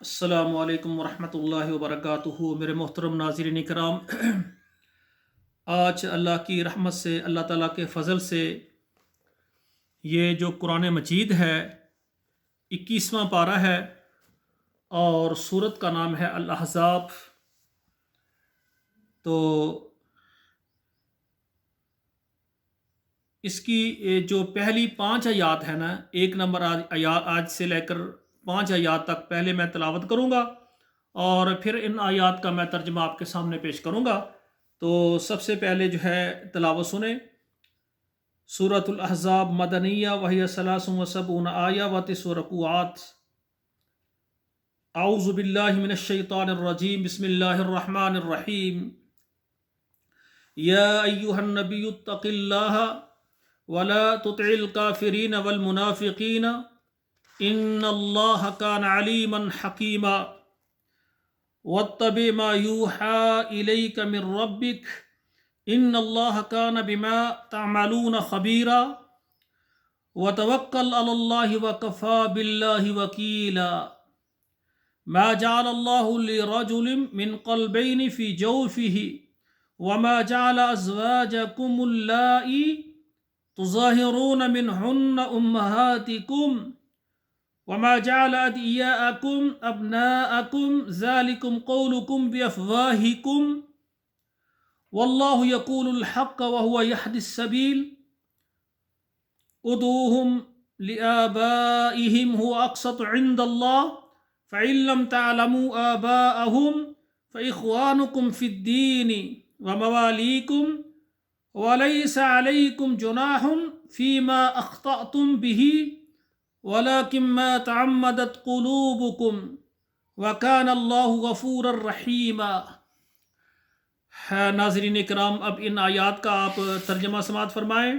السلام علیکم ورحمۃ اللہ وبرکاتہ، میرے محترم ناظرین کرام۔ آج اللہ کی رحمت سے، اللہ تعالیٰ کے فضل سے یہ جو قرآن مجید ہے 21واں پارہ ہے اور سورت کا نام ہے الاحزاب۔ تو اس کی جو پہلی 5 آیات ہے نا، 1 نمبر آج سے لے کر 5 آیات تک پہلے میں تلاوت کروں گا اور پھر ان آیات کا میں ترجمہ آپ کے سامنے پیش کروں گا۔ تو سب سے پہلے جو ہے تلاوت سنیں۔ سورۃ الاحزاب مدنیہ وہی 73 آیہ و 90 رکوعات۔ اعوذ باللہ من الشیطان الرجیم، بسم اللہ الرحمن الرحیم۔ یا ایہا النبی اتق اللہ ولا تطع الکافرین والمنافقین ان اللہ کان علیما حکیما واتبع ما یوحى الیک من ربک ان اللہ کان بما تعملون خبیرا وتوکل علی اللہ وکفى باللہ وکیلا۔ ما جعل اللہ لرجل من قلبین فی جوفہ وما جعل ازواجکم اللائی تظاہرون منہن امہاتکم وما جعل ادعیاءکم ابناءکم ذالکم قولکم بافواہکم واللہ یقول الحق وہو یہدی السبیل ادعوہم لآبائہم هو اقسط عند اللہ فإن لم تعلموا آباءہم فإخوانکم فی الدین وموالیکم وَلَيْسَ عَلَيْكُمْ جُنَاحٌ فِيمَا أَخْطَأْتُمْ بِهِ وَلَكِنْ مَا تَعَمَّدَتْ قُلُوبُكُمْ وَكَانَ اللَّهُ غَفُورًا رَحِيمًا۔ ناظرین کرام، اب ان آیات کا آپ ترجمہ سماعت فرمائیں۔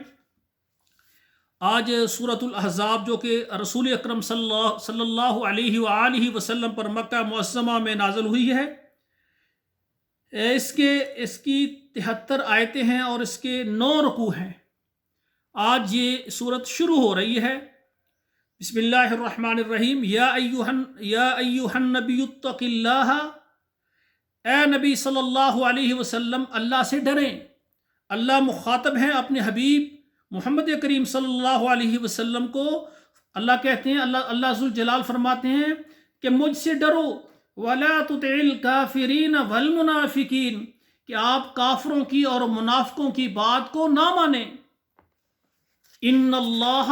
آج سورۃ الاحزاب جو کہ رسول اکرم صلی اللہ علیہ وآلہ وسلم پر مکہ معظمہ میں نازل ہوئی ہے، اس کی 73 آیتیں ہیں اور اس کے 9 رکوع ہیں۔ آج یہ سورت شروع ہو رہی ہے۔ بسم اللہ الرحمن الرحیم۔ یا ایہا النبی اتق اللہ، اے نبی صلی اللہ علیہ وسلم اللہ سے ڈریں۔ اللہ مخاطب ہیں اپنے حبیب محمد کریم صلی اللہ علیہ وسلم کو۔ اللہ کہتے ہیں، اللہ ذوالجلال فرماتے ہیں کہ مجھ سے ڈرو۔ وَلَا تُطِعِ الْكَافِرِينَ وَالْمُنَافِقِينَ، کہ آپ کافروں کی اور منافقوں کی بات کو نہ مانیں۔ ان اللہ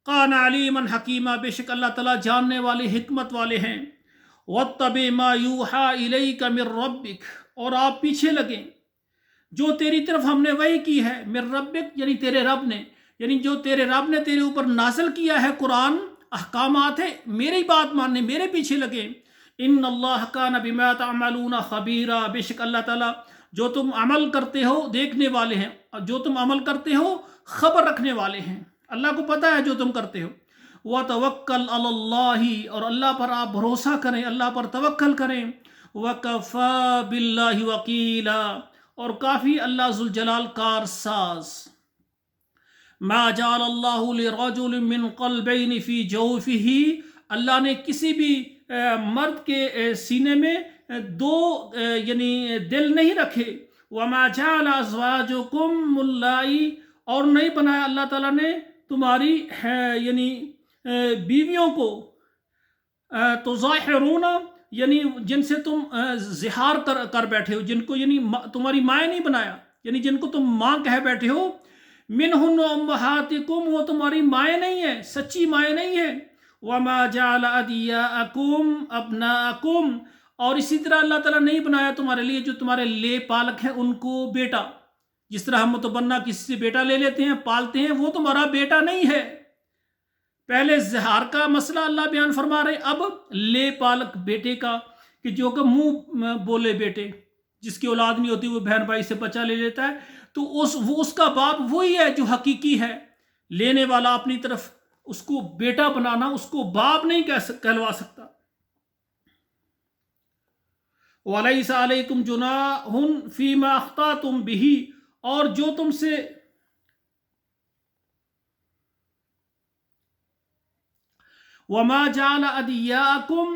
کان علیما حکیما، بے شک اللہ تعالیٰ جاننے والے، حکمت والے ہیں۔ وَاتَّبِعْ مَا یوحیٰ اِلَیْکَ مِن رَبِّک، اور آپ پیچھے لگیں جو تیری طرف ہم نے وحی کی ہے، من ربک یعنی تیرے رب نے، یعنی جو تیرے رب نے تیرے اوپر نازل کیا ہے قرآن، احکامات ہیں، میری بات ماننے، میرے پیچھے لگیں۔ ان اللہ کان بما تعملون خبیرا، بے شک اللہ تعالیٰ جو تم عمل کرتے ہو دیکھنے والے ہیں، اور جو تم عمل کرتے ہو خبر رکھنے والے ہیں۔ اللہ کو پتہ ہے جو تم کرتے ہو۔ وتوکل علی اللہ، اور اللہ پر آپ بھروسہ کریں، اللہ پر توکل کریں۔ وکفی باللہ وکیلا، اور کافی اللہ ذوالجلال کارساز۔ ما جعل اللہ لرجل من قلبین فی جوفہ، اللہ نے کسی بھی مرد کے سینے میں 2 یعنی دل نہیں رکھے۔ وما جعل ازواجکم اللائی، اور نہیں بنایا اللہ تعالیٰ نے تمہاری یعنی بیویوں کو، تظاہرون یعنی جن سے تم زہار کر بیٹھے ہو، جن کو یعنی تمہاری مائیں نہیں بنایا، یعنی جن کو تم ماں کہہ بیٹھے ہو۔ منہن امہاتکم، وہ تمہاری مائیں نہیں ہیں، سچی مائیں نہیں ہیں۔ وما جعل ادعیاءکم ابناءکم، اور اسی طرح اللہ تعالیٰ نہیں بنایا تمہارے لیے جو تمہارے لے پالک ہیں ان کو بیٹا۔ جس طرح ہم متبنہ کسی سے بیٹا لے لیتے ہیں، پالتے ہیں، وہ تمہارا بیٹا نہیں ہے۔ پہلے زہار کا مسئلہ اللہ بیان فرما رہے، اب لے پالک بیٹے کا، کہ جو کہ منہ بولے بیٹے، جس کی اولاد نہیں ہوتی وہ بہن بھائی سے بچہ لے لیتا ہے، تو اس کا باپ وہی ہے جو حقیقی ہے۔ لینے والا اپنی طرف اس کو بیٹا بنانا، اس کو باپ نہیں کہلوا سکتا۔ وَلَيْسَ عَلَيْكُمْ جُنَاحٌ فِيمَا أَخْطَأْتُمْ بِهِ، اور جو تم سے وَمَا جَعَلَ أَدْعِيَاءَكُمْ